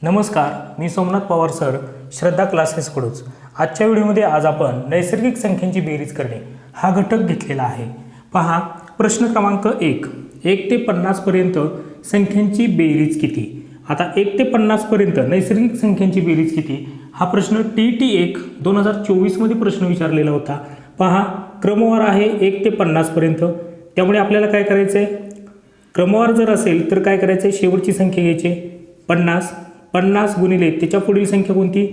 नमस्कार, मी सोमनाथ पवार सर, श्रद्धा क्लासेस कडूच। आजच्या व्हिडिओमध्ये आज आपण नैसर्गिक संख्यांची बेरीज करणे हा घटक घेतलेला आहे। पहा, प्रश्न क्रमांक 1 ते 50 पर्यंत संख्यांची बेरीज किती। आता 1 ते 50 पर्यंत नैसर्गिक संख्यांची बेरीज किती हा प्रश्न TET 1 2024 मध्ये प्रश्न विचारलेला होता। पहा, क्रमवार आहे 1 ते 50 पर्यंत, त्यामुळे आपल्याला काय करायचं आहे, क्रमवार जर असेल तर काय करायचं आहे, शेवटची संख्या घ्यायची 50 50 गुणिले त्याच्या पुढील संख्या कोणती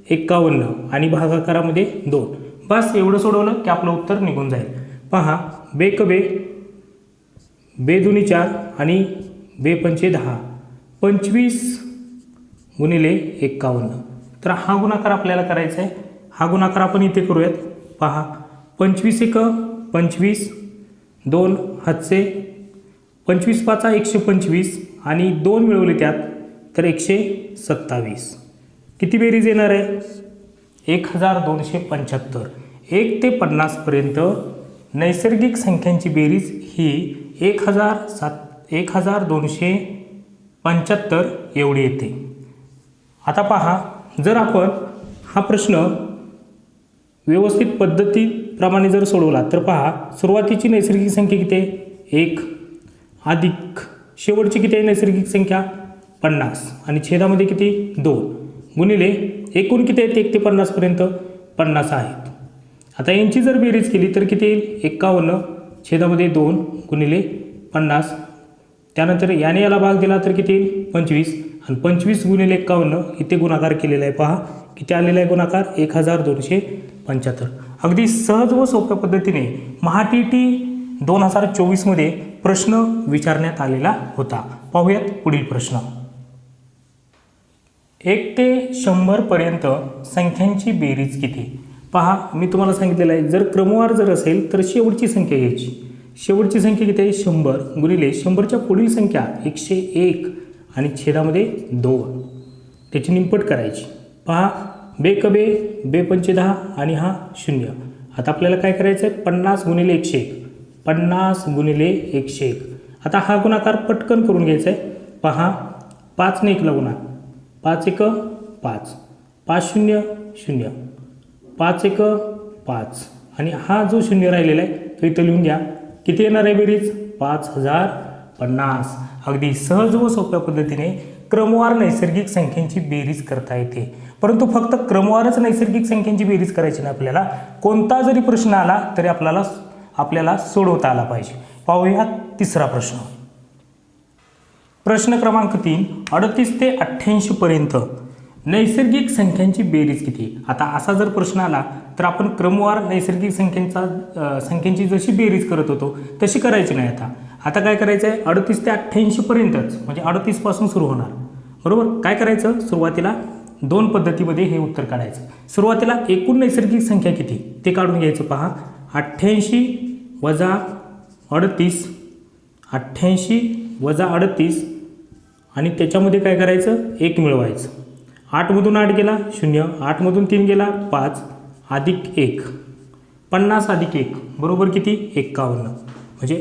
51 आणि भागाकारामध्ये 2। बस एवढं सोडवलं की आपलं उत्तर निघून जाईल। पहा, बे दुनी 4 आणि बे पंचे 10, 25 गुणिले 51। तर हा गुणाकार आपल्याला करायचा आहे। हा गुणाकार आपण इथे करूयात। पहा, 25 एक 25, 2 हातचे 25 पाचा 125 आणि 2 मिळवले त्यात तर 127। किती बेरीज येणार आहे 1275। 1 ते 50 पर्यंत नैसर्गिक संख्यांची बेरीज ही 1275 एवढी येते। आता पहा, जर आपण हा प्रश्न व्यवस्थित पद्धतीप्रमाणे जर सोडवला तर पहा, सुरुवातीची नैसर्गिक संख्या किती आहे 1 अधिक शेवटची किती आहे नैसर्गिक संख्या 50 आणि छेदामध्ये किती 2 गुणिले एकूण किती आहेत 1 ते 50 पर्यंत 50 आहेत। आता यांची जर बेरीज केली तर किती येईल 51 छेदामध्ये 2 गुणिले 50, त्यानंतर याने याला भाग दिला तर किती येईल 25 आणि 25 गुणिले 51 इथे गुणाकार केलेला आहे। पहा किती आलेला आहे गुणाकार 1275। अगदी सहज व सोप्या पद्धतीने TET 2024 मध्ये प्रश्न विचारण्यात आलेला होता। पाहूयात पुढील प्रश्न। 1 ते 100 पर्यंत संख्यांची बेरीज किती। पहा, मी तुम्हाला सांगितलेलं आहे, जर क्रमवार जर असेल तर शेवटची संख्या घ्यायची। शेवटची संख्या किती आहे 100 गुणिले 100च्या पुढील संख्या 101 आणि छेदामध्ये 2, त्याची निमपट करायची। पहा, बे पंचे 10 आणि हा 0। आता आपल्याला काय करायचं आहे 50 गुणिले 101, 50 गुणिले 101। आता हा गुणाकार पटकन करून घ्यायचा आहे। पहा, 5 ने 1 ला गुणा, 5 1 5, 5 0 0, 5 1 5 आणि हा जो 0 राहिलेला आहे तो इथं लिहून घ्या। किती येणार आहे बेरीज 5050। अगदी सहज व सोप्या पद्धतीने क्रमवार नैसर्गिक संख्यांची बेरीज करता येते। परंतु फक्त क्रमवारच नैसर्गिक संख्यांची बेरीज करायची नाही, आपल्याला कोणता जरी प्रश्न आला तरी आपल्याला सोडवता आला पाहिजे। पाहूया तिसरा प्रश्न। प्रश्न क्रमांक 3 38 ते 88 पर्यंत नैसर्गिक संख्यांची बेरीज किती। आता असा जर प्रश्न आला तर आपण क्रमवार नैसर्गिक संख्यांची जशी बेरीज करत होतो तशी करायची नाही। आता काय करायचं आहे 38 ते 88 पर्यंतच, म्हणजे 38 पासून सुरू होणार, बरोबर। काय करायचं, सुरुवातीला 2 पद्धतीमध्ये हे उत्तर काढायचं। सुरुवातीला एकूण नैसर्गिक संख्या किती ते काढून घ्यायचं। पहा, 88 वजा 38, 88 वजा 38 आणि त्याच्यामध्ये काय करायचं 1 मिळवायचं। 8 मधून 8 गेला 0, 8 मधून 3 गेला 5 अधिक 1, 50 अधिक 1 बरोबर किती 51। म्हणजे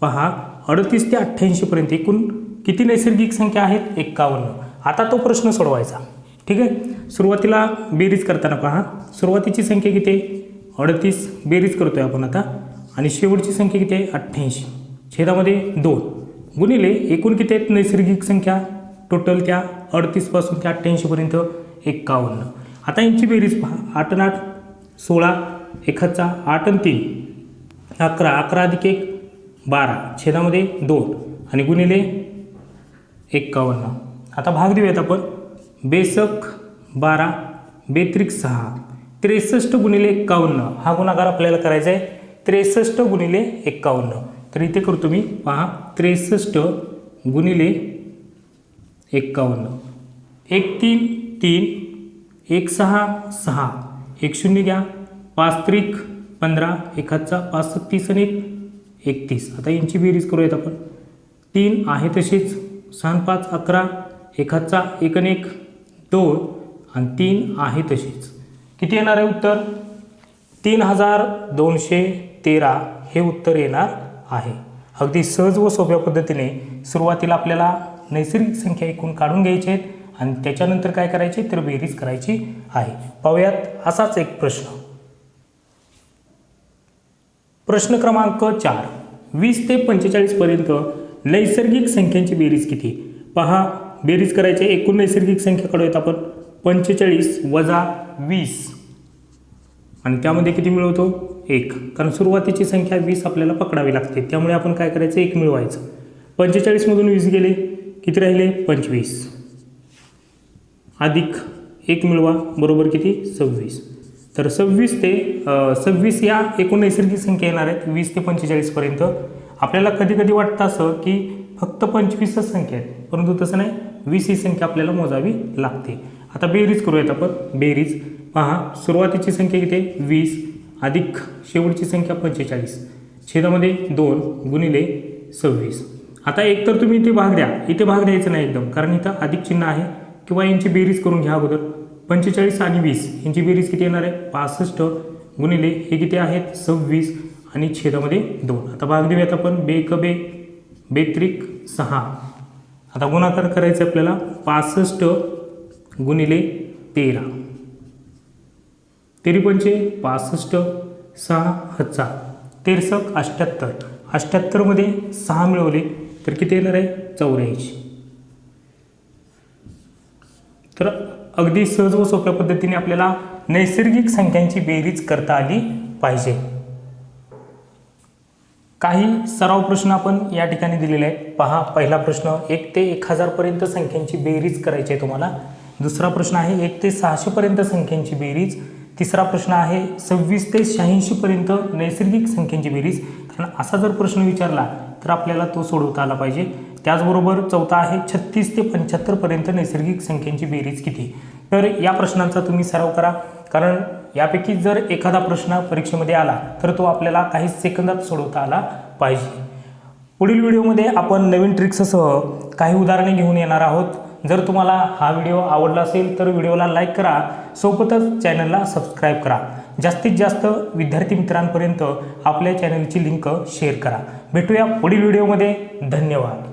पहा, 38 ते 88 पर्यंत एकूण किती नैसर्गिक संख्या आहेत 51। आता तो प्रश्न सोडवायचा, ठीक आहे। सुरुवातीला बेरीज करताना पहा, सुरुवातीची संख्या किती आहे 38 बेरीज करतोय आपण आता, आणि शेवटची संख्या किती आहे 88 छेदामध्ये 2 गुणिले एकूण किती आहेत नैसर्गिक संख्या टोटल त्या 38 पासून ते 88 पर्यंत 51। आता यांची बेरीज पहा, 8 8 16, 1 8 आणि 3 11, 11 अधिक 1 12 छेदामध्ये 2 आणि गुणिले 51। आता भाग देऊयात आपण, बेसक 12 बेत्रिक 6, 63 गुणिले 51 हा गुणाकार आपल्याला करायचा आहे 63 गुणिले 51। तर इथे करतो मी, पहा 63 गुणिले 51, 1 3 3, 1 6 6, 1 0 घ्या, 5 त्रिक 15, 1 5 30 आणि 31। आता यांची बेरीज करूयात आपण। 3 आहे तशीच, 6 5 11, 1 1 आणि 1 2 आणि 3 आहे तशीच। किती येणार आहे उत्तर 3213 हे उत्तर येणार आहे। अगदी सहज व सोप्या पद्धतीने सुरुवातीला आपल्याला नैसर्गिक संख्या एकूण काढून घ्यायचे आहेत आणि त्याच्यानंतर काय करायचे तर बेरीज करायची आहे. पाहूयात असाच एक प्रश्न. प्रश्न क्रमांक 4. 20 ते 45 पर्यंत नैसर्गिक संख्यांची बेरीज किती? पहा, बेरीज करायची. एकूण नैसर्गिक संख्या काढूयात आपण. 45 वजा 20 आणि त्यामध्ये किती मिळवतो 1, कारण सुरुवातीची संख्या 20 आपल्याला पकडावी लागते, त्यामुळे आपण काय करायचं 1 मिळवायचं. 45 मधून 20 गेले, किती राहिले 25 अधिक 1 मिळवा बरोबर किती 26. तर 26 या एकूण नैसर्गिक संख्या येणार आहेत 20 ते 45 पर्यंत. आपल्याला कधी कधी वाटतं असं की फक्त 25च संख्या आहेत, परंतु तसं नाही, 20 ही संख्या आपल्याला मोजावी लागते. आता बेरीज करूयात आपण. बेरीज पहा, सुरुवातीची संख्या किती 20 अधिक शेवटची संख्या 45 छेदामध्ये 2 गुणिले 26. आता एक तर तुम्ही इथे भाग द्या, इथे भाग द्यायचं नाही एकदम, कारण इथं अधिक चिन्ह आहे, किंवा यांची बेरीज करून घ्या अगोदर. 45 आणि 20 यांची बेरीज किती येणार आहे 65 गुणिले हे किती आहेत 26 आणि छेदामध्ये 2. आता भाग देऊयात आपण. बेक बे बेत्रिक 6. आता गुणाकार करायचा आपल्याला 65 गुणिले 13 तेरी पंचे 65 6 हच्चा 13 78. 78 मध्ये 6 मिळवले तर किती येणार आहे 84. तर अगदी सहज व सोप्या पद्धतीने आपल्याला नैसर्गिक संख्यांची बेरीज करता आली पाहिजे. काही सराव प्रश्न आपण या ठिकाणी दिलेले आहेत. पहा, पहिला प्रश्न 1 ते 1000 पर्यंत संख्यांची बेरीज करायची आहे तुम्हाला. दुसरा प्रश्न आहे 1 ते 600 पर्यंत संख्यांची बेरीज. तिसरा प्रश्न आहे 26 ते 86 पर्यंत नैसर्गिक संख्यांची बेरीज. कारण असा जर प्रश्न विचारला तर आपल्याला तो सोडवता आला पाहिजे. त्याचबरोबर चौथा आहे 36 ते 75 पर्यंत नैसर्गिक संख्यांची बेरीज किती. तर या प्रश्नांचा तुम्ही सराव करा, कारण यापैकी जर एखादा प्रश्न परीक्षेमध्ये आला तर तो आपल्याला काही सेकंदात सोडवता आला पाहिजे. पुढील व्हिडिओमध्ये आपण नवीन ट्रिक्ससह काही उदाहरणे घेऊन येणार आहोत. जर तुम्हाला हा व्हिडिओ आवडला असेल तर व्हिडिओला लाईक करा, सोबतच चॅनलला सबस्क्राईब करा. जास्तीत जास्त विद्यार्थी मित्रांपर्यंत आपल्या चॅनलची लिंक शेअर करा. भेटूया पुढील व्हिडिओमध्ये. धन्यवाद.